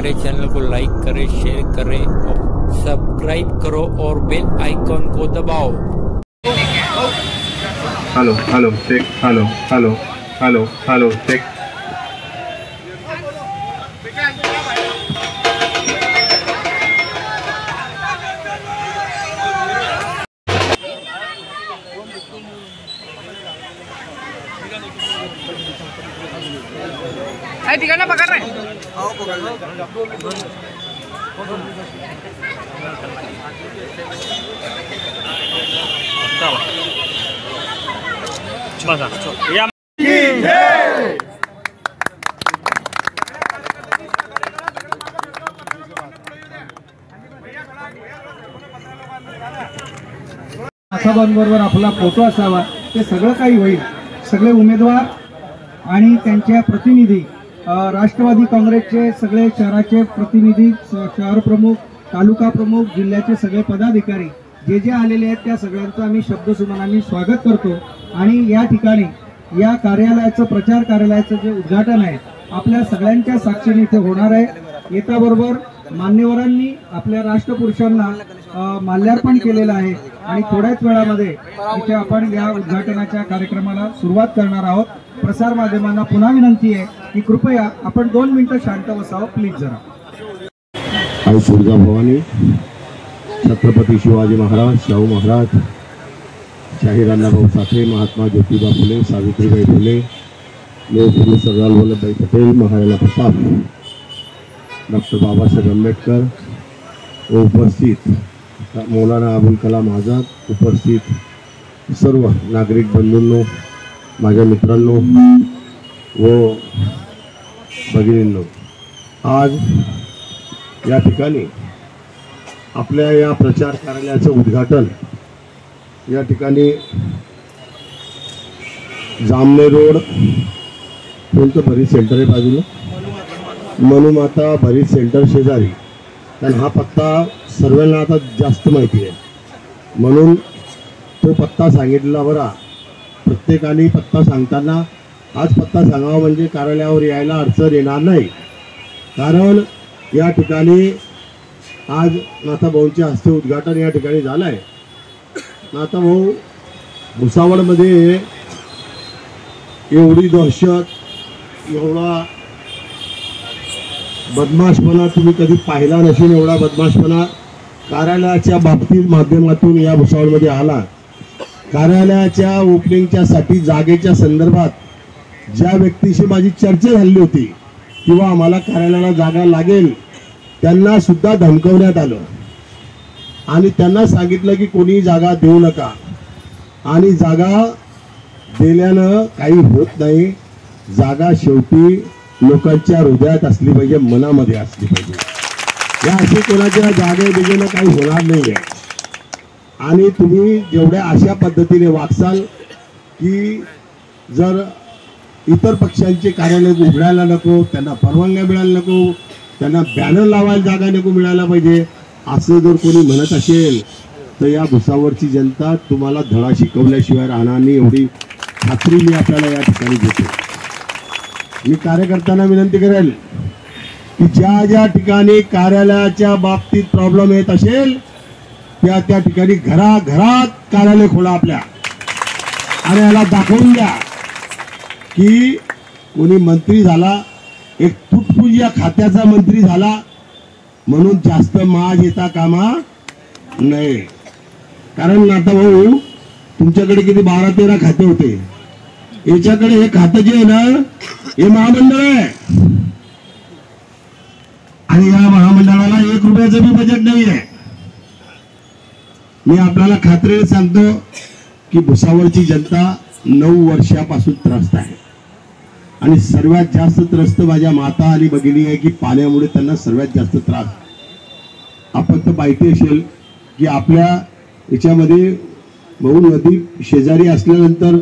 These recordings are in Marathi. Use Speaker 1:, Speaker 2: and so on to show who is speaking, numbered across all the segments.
Speaker 1: हमारे चैनल को लाइक करें, शेयर करें और सब्सक्राइब करो और बेल आइकॉन को दबाओ।
Speaker 2: Hello hello check, hello hello hello hello check.
Speaker 3: ठिकाना पकड़ रहे
Speaker 4: बरोबर आपला फोटो असावा, ते सगळं काही होईल। सगळे उमेदवार आणि त्यांच्या प्रतिनिधी, राष्ट्रवादी काँग्रेसचे सगळे शहराचे प्रतिनिधी, शहर प्रमुख, तालुका प्रमुख, जिल्ह्याचे सगळे पदाधिकारी जे जे आलेले आहेत त्या सगळ्यांचं आम्ही शब्दसुमनांनी स्वागत करतो। आणि या ठिकाणी या कार्यालयाचं, प्रचार कार्यालयाचं जे उद्घाटन आहे आपल्या सगळ्यांच्या साक्षीने इथे होणार आहे। येताबरोबर मान्यवरांनी आपल्या राष्ट्रपुरुषांना माल्यार्पण केलेलं आहे आणि थोड्याच वेळामध्ये इथे आपण या उद्घाटनाच्या कार्यक्रमाला सुरुवात करणार आहोत। प्रसार माध्यमांना पुन्हा विनंती आहे की कृपया आपण 2 मिनिटं शांत बसावं प्लीज जरा।
Speaker 2: आई तुळजा भवानी, छत्रपती शिवाजी महाराज, शाहू महाराज, शाहीर अण्णाभाऊ साठे, महात्मा ज्योतिबा फुले, सावित्रीबाई फुले, लोकगुरु सरदार वल्लभभाई पटेल, महाराणा प्रताप, डॉक्टर बाबासाहेब आंबेडकर, उपस्थित मौलाना अबुल कलाम आझाद, उपस्थित सर्व नागरिक बंधूंनो, माझ्या मित्रांनो व भगिनींनो, आज या ठिकाणी आपल्या या प्रचार कार्यालयाचं उद्घाटन या ठिकाणी जामने रोड, कोणतं भरीत सेंटर आहे बाजूला, मनुमाता भरीत सेंटर शेजारी। कारण हा पत्ता सर्वांना आता जास्त माहिती आहे म्हणून तो पत्ता सांगितला बरा। प्रत्येकाने पत्ता सांगताना हाच पत्ता सांगावा म्हणजे कार्यालयावर यायला अडचण येणार नाही। कारण या ठिकाणी आज नाथाभाऊंच्या हस्ते उद्घाटन या ठिकाणी झालं आहे। नाथाभाऊ भुसावळमध्ये एवढी दहशत, एवढा बदमाशपणा तुम्ही कधी पाहिला नसेल। एवढा बदमाशपणा कार्यालयाच्या बाबतीत माध्यमातून या भुसावळमध्ये आला। कार्यालयाच्या ओपनिंगच्या साठी जागेच्या संदर्भात ज्या व्यक्तीशी माझी चर्चा झाली होती किंवा आम्हाला कार्यालयाला जागा लागेल त्यांना सुद्धा धमकवण्यात आलं आणि त्यांना सांगितलं की कोणी जागा देऊ नका आणि जागा दिल्यानं काही होत नाही। जागा शेवटी लोकांच्या हृदयात असली पाहिजे, मनामध्ये असली पाहिजे। या अशी कोणाच्या जागे बिगेनं काही होणार नाही आहे। आणि तुम्ही जेवढ्या अशा पद्धतीने वागसाल की जर इतर पक्षांचे कार्यालय उघडायला नको, त्यांना परवानग्या मिळायला नको, त्यांना बॅनर लावायला जागा नको मिळायला पाहिजे, असं जर कोणी म्हणत असेल तर या भुसावळची जनता तुम्हाला धडा शिकवल्याशिवाय राहणार नाही, एवढी खात्री मी आपल्याला या ठिकाणी देतो। मी कार्यकर्त्यांना विनंती करेल की ज्या ज्या ठिकाणी कार्यालयाच्या बाबतीत प्रॉब्लेम येत असेल त्या ठिकाणी घराघरात कार्यालय खोला आपल्या आणि याला दाखवून द्या की कोणी मंत्री झाला, एक तुटपुंज्या खात्याचा मंत्री झाला म्हणून जास्त माज येता कामा नाही। कारण नाथाभाऊ तुमच्याकडे किती 12-13 खाते होते, याच्याकडे हे खातं जे आहे ना हे महामंडळ आहे आणि या महामंडळाला 1 रुपयाचं बी बजेट नाही आहे। मी आपल्याला खात्रीने सांगतो की भुसावळची जनता 9 वर्षापासून त्रस्त आहे आणि सर्वात जास्त त्रस्त माझ्या माता आणि भगिनी आहे की पाण्यामुळे त्यांना सर्वात जास्त त्रास। आपण तर माहिती असेल की आपल्या याच्यामध्ये बहु नदी शेजारी असल्यानंतर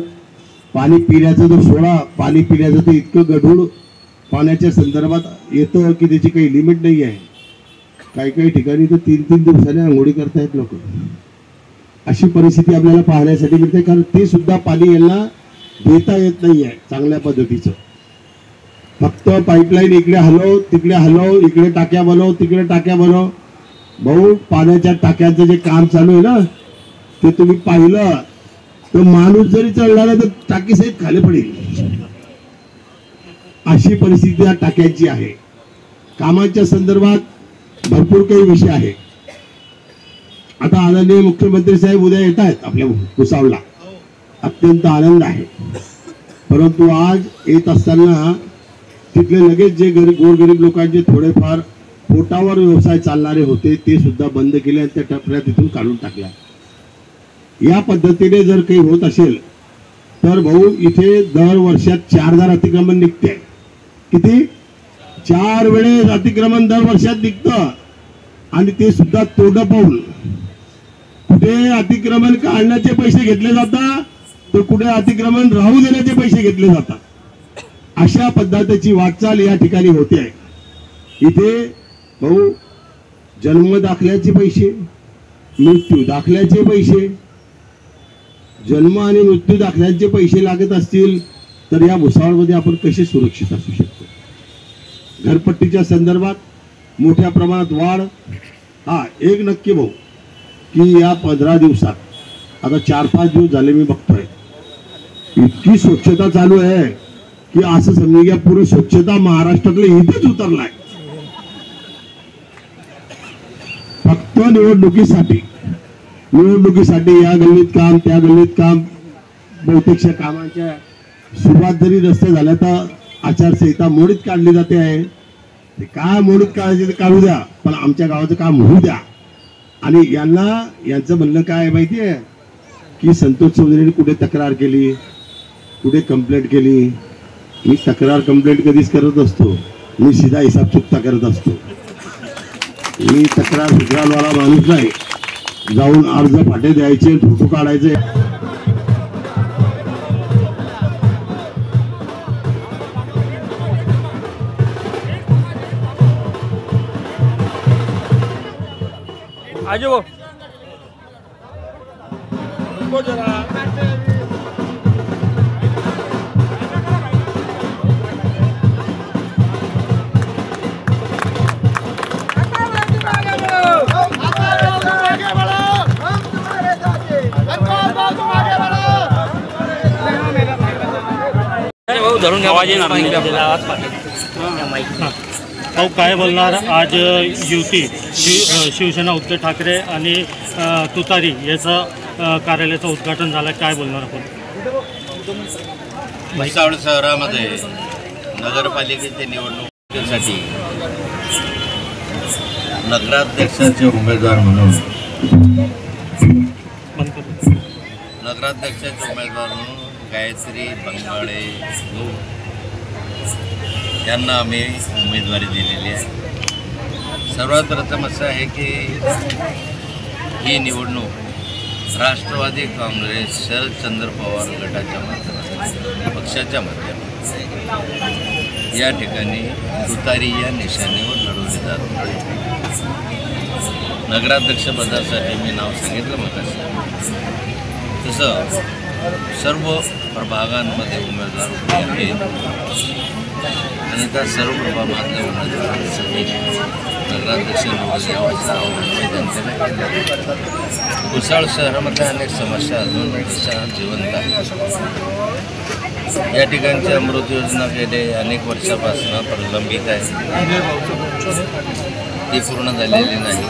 Speaker 2: पाणी पिण्याचं जर सोडा, पाणी पिण्याचं तर इतकं गढूळ पाण्याच्या संदर्भात येतं की त्याची काही लिमिट नाही आहे। काही काही ठिकाणी तर 3-3 दिवसाने आंघोळी करतायत लोक। अशी परिस्थिती आपल्याला पाहण्यासाठी मिळते कारण ते सुद्धा पाणी यांना देता येत नाही आहे चांगल्या पद्धतीचं। फक्त पाईपलाईन इकडे हलव तिकडे हलव, इकडे टाक्या बनव तिकडे टाक्या बनव. भाऊ, पाण्याच्या टाक्यांचं जे काम चालू आहे ना ते तुम्ही पाहिलं तर माणूस जरी चढला ना तर टाकी सहित खाली पडेल, अशी परिस्थिती या टाक्यांची आहे. कामाच्या संदर्भात भरपूर काही विषय आहे. आता आदरणीय मुख्यमंत्री साहेब उद्या येत आहेत आपल्या भुसावळला, अत्यंत आनंद आहे. परंतु आज येत असताना तिथले लगेच जे गोरगरीब लोकांचे थोडेफार पोटावर व्यवसाय चालणारे होते ते सुद्धा बंद केले आणि त्या टपऱ्या तिथून काढून टाकल्या. या पद्धतीने जर काही होत असेल तर भाऊ, इथे दर वर्षात 4000 अतिक्रमण निघते. किती? 4 वेळेस अतिक्रमण दर वर्षात निघतं आणि ते सुद्धा तोडं पाहून. कुठे अतिक्रमण काढण्याचे पैसे घेतले जातात तर कुठे अतिक्रमण राहू देण्याचे पैसे घेतले जातात. अशा पद्धतीची वाटचाल या ठिकाणी होते आहे. इथे भाऊ, जन्म दाखल्याचे पैसे, मृत्यू दाखल्याचे पैसे, जन्म आणि मृत्यू दाखल्याचे पैसे लागत असतील तर या भुसावळमध्ये आपण कसे सुरक्षित असू शकतो? घरपट्टीच्या संदर्भात मोठ्या प्रमाणात वाढ. हा एक नक्की भाऊ की या 15 दिवसात आता 4-5 दिवस झाले मी बघतोय इतकी स्वच्छता चालू आहे की असं समजून घ्या पूर्ण स्वच्छता महाराष्ट्रातले इथेच उतरलाय. फक्त निवडणुकीसाठी या गल्लीत काम त्या गल्लीत काम. बहुतेकशा कामाच्या सुरुवात जरी रस्ते झाल्या तर आचारसंहिता मोडीत काढली जाते आहे. ते काय मोडीत काढायचे ते काढू द्या, पण आमच्या गावाचं काम होऊ द्या. आणि यांचं म्हणणं काय माहिती आहे की संतोष चौधरीने कुठे तक्रार केली, कुठे कंप्लेंट केली. मी तक्रार कंप्लेंट कधीच करत असतो, मी सीधा हिसाब चुकता करत असतो. मी तक्रार वाला माणूस नाही. जाऊन अर्ज फाटे द्यायचे, फोटो काढायचे.
Speaker 1: आजो धरून आवाज येणार
Speaker 3: भाऊ, काय बोलणार आज युती शिवसेना उद्धव ठाकरे आणि तुतारी याचं कार्यालयाचं उद्घाटन झालं, काय बोलणार आपण?
Speaker 5: भुसावळ शहरामध्ये नगरपालिकेच्या निवडणुकीसाठी नगराध्यक्षाचे उमेदवार म्हणून गायत्री बंगाळे यांना आम्ही उमेदवारी दिलेली आहे. सर्वात प्रथम असं आहे की ही निवडणूक राष्ट्रवादी काँग्रेस शरदचंद्र पवार गटाच्या माध्यमातून पक्षाच्या माध्यमातून या ठिकाणी तुतारी या निशाणीवर लढवली जात आहे. नगराध्यक्षपदासाठी मी नाव सांगितलं मगाशी, तसं सर्व प्रभागांमध्ये उमेदवार उभे आहेत आणि त्या सर्व प्रभागातल्या उमेदवारांसाठी नगराध्यक्ष निवड यावाचा आव्हान जनतेला केलं. भुसावळ शहरामध्ये अनेक समस्या अजून जिवंत आहेत. या ठिकाणची अमृत योजना गेले अनेक वर्षापासून प्रलंबित आहे, ती पूर्ण झालेली नाही.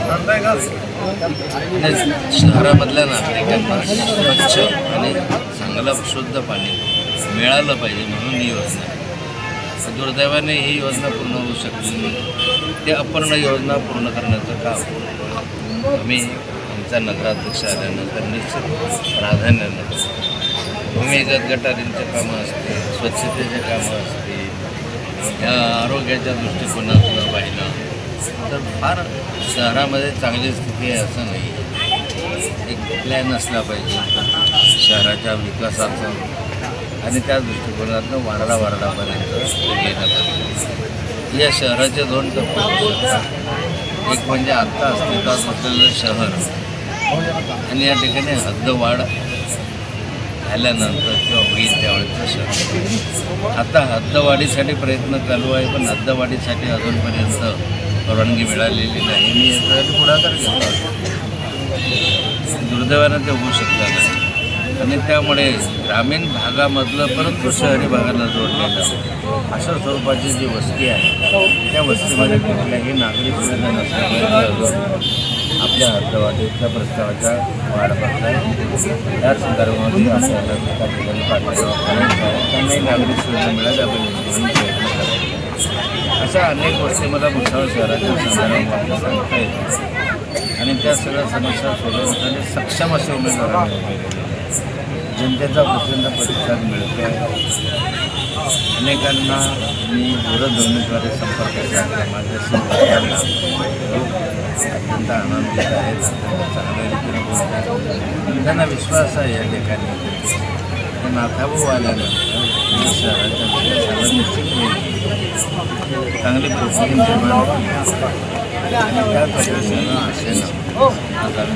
Speaker 5: शहरामधल्या नागरिकांना स्वच्छ आणि चांगलं शुद्ध पाणी मिळालं पाहिजे म्हणून ही योजना आहे. दुर्दैवाने ही योजना पूर्ण होऊ शकली नाही. ते अपूर्ण योजना पूर्ण करण्याचं काम आम्ही आमच्या नगराध्यक्ष आल्यानंतर निश्चित प्राधान्यानं भूमिगत गटारींचे कामं असतील, स्वच्छतेचे कामं असतील, या आरोग्याच्या दृष्टिकोनातून पाहिलं तर फार शहरामध्ये चांगली स्थिती आहे असं नाही. एक प्लॅन असला पाहिजे शहराच्या विकासाचा आणि त्या दृष्टिकोनातून वारडापर्यंत गेलं पाहिजे. या शहराचे 2 टप्पे, एक म्हणजे आत्ता अस्तित्वात असलेलं शहर आणि या ठिकाणी हद्दवाढ झाल्यानंतर किंवा होईल त्यावेळेचं शहर. आता हद्दवाढीसाठी प्रयत्न चालू आहे, पण हद्दवाढीसाठी अजूनपर्यंत परवानगी मिळालेली नाही. मी याच्यासाठी पुढाकार घेतला. दुर्दैवानं ते होऊ शकलं नाही आणि त्यामुळे ग्रामीण भागामधलं परंतु शहरी भागाला जोडलेलं अशा स्वरूपाची जी वस्ती आहे त्या वस्तीमध्ये कुठल्याही नागरिक सुविधा नसल्यामुळे अजून आपल्या हद्दवाढीच्या प्रस्तावाच्या वाढ बघतात. या संदर्भामध्ये आपल्याला त्या ठिकाणी पाठपुरावा करायचा आहे. त्यांनाही नागरिक सुविधा मिळाल्या पाहिजे म्हणून प्रयत्न करायचे. अशा अनेक गोष्टी मला भुसावळ शहराच्या संदर्भामध्ये सांगता येतात आणि त्या सगळ्या समस्या सोडवण्यासाठी सक्षम असे उमेदवार जनतेचा प्रचंड प्रतिसाद मिळतो आहे. अनेकांना मी दूरध्वनीद्वारे संपर्क साधला. माझ्याशी अत्यंत आनंदित आहेत, चांगल्या रीतीने बोलतात. त्यांना विश्वास आहे या ठिकाणी ते नाथाभाऊ आल्यानंतर शहराच्या विकासाला निश्चित चांगली प्रोत्साहन निर्माण होईल आणि त्या पद्धतीनं आशेनं आगामी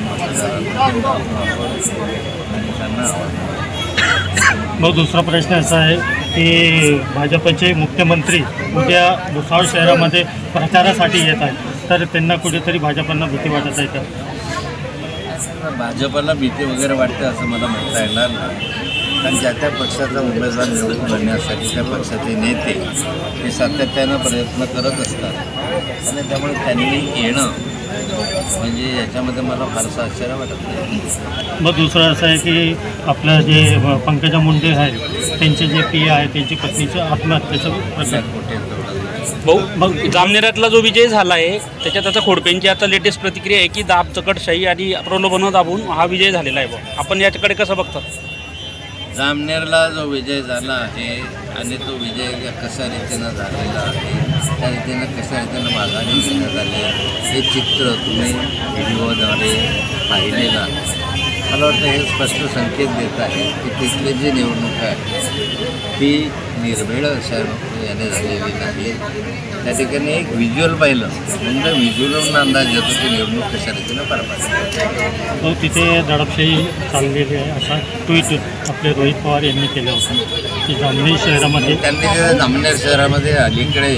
Speaker 5: त्यांना
Speaker 3: मग दुसरा प्रश्न असा आहे की भाजपचे मुख्यमंत्री उद्या भुसावळ शहरामध्ये प्रचारासाठी येत आहेत, तर त्यांना कुठेतरी भाजपांना भीती वाटत आहे का?
Speaker 5: भाजपला भीती वगैरे वाटते असं मला म्हणता येणार नाही. कारण ज्या त्या पक्षाचा उमेदवार निवडून आणण्यासाठी त्या पक्षाचे नेते हे सातत्यानं प्रयत्न करत असतात आणि त्यामुळे त्यांनी येणं म्हणजे याच्यामध्ये मला फारसं आश्चर्य वाटत नाही.
Speaker 3: मग दुसरं असं आहे की आपलं जे पंकजा मुंडे आहे त्यांचे जे पी आहे त्यांची पत्नीचं आत्महत्येचं प्रकार
Speaker 5: कुठे
Speaker 1: भाऊ मग जामनेरातला जो विजय झाला आहे त्याच्यात आता खोडकेंची आता लेटेस्ट प्रतिक्रिया आहे की दाब चकटशाही आणि प्रलोभनं दाबून हा विजय झालेला आहे. भाऊ आपण याच्याकडे कसं बघतात?
Speaker 5: जामनेरला जो विजय झाला आहे आणि तो विजय कशा रीतीनं झालेला आहे, त्या रीतीनं कशा रीतीनं माघारी घेण्यात आले हे चित्र तुम्ही व्हिडिओद्वारे पाहिलेलं आहे. मला वाटतं हे स्पष्ट संकेत देत आहे की तिथली जी निवडणूक आहे ती निर्भेळ अशा याने झालेली नाही. त्या ठिकाणी एक व्हिज्युअल पाहिलं म्हणजे व्हिज्युअलवरून अंदाज येतो की निवडणूक कशा रीतीनं पार पाडली.
Speaker 3: तो तिथे दडपशाही चाललेली आहे असा ट्विट आपले रोहित पवार यांनी केलं होतं की जामनेर शहरामध्ये
Speaker 5: त्यांनी जामनेर शहरामध्ये अलीकडे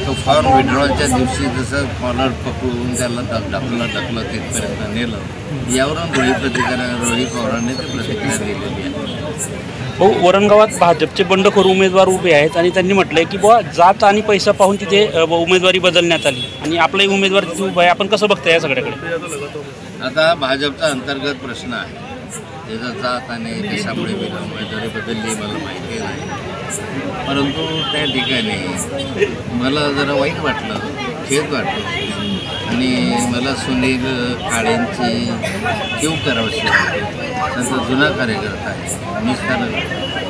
Speaker 5: तो फॉर्म विड्रॉलच्या दिवशी जसं कॉलर पकडून त्याला ढकलं तिथपर्यंत नेलं यावरून रोहित पवारांनी ती प्रतिक्रिया दिलेली आहे.
Speaker 1: भाऊ वरणगावात भाजपचे बंडखोर उमेदवार उभे आहेत आणि त्यांनी म्हटलंय की बुवा जात आणि पैसा पाहून तिथे उमेदवारी बदलण्यात आली आणि आपलाही उमेदवार तिथे उभा आहे. आपण कसं बघताय या सगळ्याकडे?
Speaker 5: आता भाजपचा अंतर्गत प्रश्न आहे. त्याचा जात आणि देशामुळे उमेदवारी बदलली मला माहिती नाही, परंतु त्या ठिकाणी मला जरा वाईट वाटलं, खेद वाटलं आणि मला सुनील काळेंची कीव करावीशी त्यांचा जुना कार्यकर्ता आहे. मीच त्याला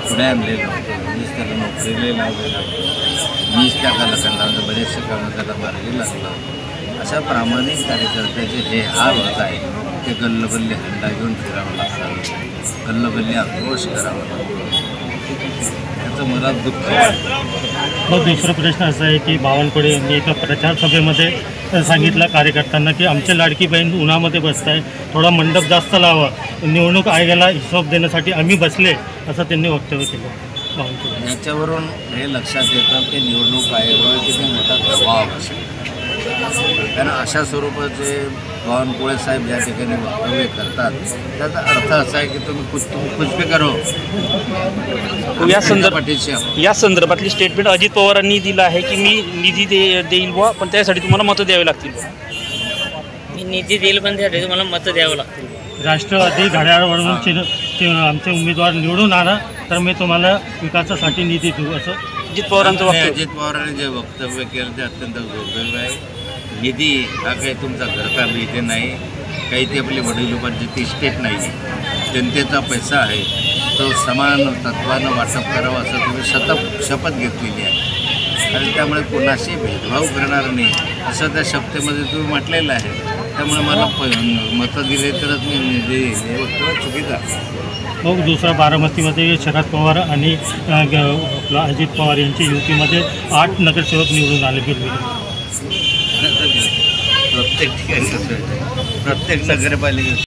Speaker 5: पुढे आणलेलं होतं, मीच त्याला नोकरीला लावलेलं होतं, मीच त्या कालखंडामध्ये बरेचसे कामं त्याला मार्गी लागलं. अशा प्रामाणिक कार्यकर्त्याचे हे हाल होत आहे ते गल्लबल्ली हंडा घेऊन फिरावं लागतं, गल्लबल्ली आक्रोश करावा लागतो. त्याचं मला दुःख वाटतं.
Speaker 3: मग दुसरा प्रश्न असा आहे की बावनकुळे यांनी एका प्रचारसभेमध्ये सांगितलं कार्यकर्त्यांना की आमची लाडकी बहीण उन्हामध्ये बसत आहे, थोडा मंडप जास्त लावा, निवडणूक आयोगाला हिशोब देण्यासाठी आम्ही बसले असं त्यांनी वक्तव्य केलं. बावनकुळे
Speaker 5: याच्यावरून हे लक्षात येतं की निवडणूक आयोगावर किती मोठा दबाव असेल. कारण अशा स्वरूपाचे बावनकुळे साहेब ज्या ठिकाणी वक्तव्य करतात त्याचा अर्थ असा आहे की तुम्ही कुछ भी करो.
Speaker 1: या संदर्भातली स्टेटमेंट अजित पवारांनी दिलं आहे की मी निधी देईल बुवा पण त्यासाठी तुम्हाला मतं द्यावी लागतील.
Speaker 6: मी निधी देईल पण त्यासाठी तुम्हाला मतं द्यावं लागतील.
Speaker 3: राष्ट्रवादी घड्याळवरून आमचे उमेदवार निवडून आला तर मी तुम्हाला विकासासाठी निधी देऊ असं
Speaker 1: अजित पवारांचं वक्तव्य.
Speaker 5: अजित पवारांनी जे वक्तव्य केलं ते अत्यंत दुर्दैव आहे. निधी हा काही तुमचा घरकाम इथे नाही, काही ती आपली वडिलोपार्जित ती स्टेट नाही, जनतेचा पैसा आहे, तो समान तत्वानं वाटप करावं असं तुम्ही शपथ घेतलेली आहे आणि त्यामुळे कोणाशी भेदभाव करणार नाही असं त्या शपथेमध्ये तुम्ही म्हटलेलं आहे. त्यामुळे मला मतं दिले तरच मी निधी हे वक्तव्य चुकीचं आहे.
Speaker 3: मग दुसरा बारामतीमध्ये शरद पवार आणि आपला अजित पवार यांची युतीमध्ये 8 नगरसेवक निवडून आले बिलबिल.
Speaker 5: प्रत्येक ठिकाणी प्रत्येक नगरपालिका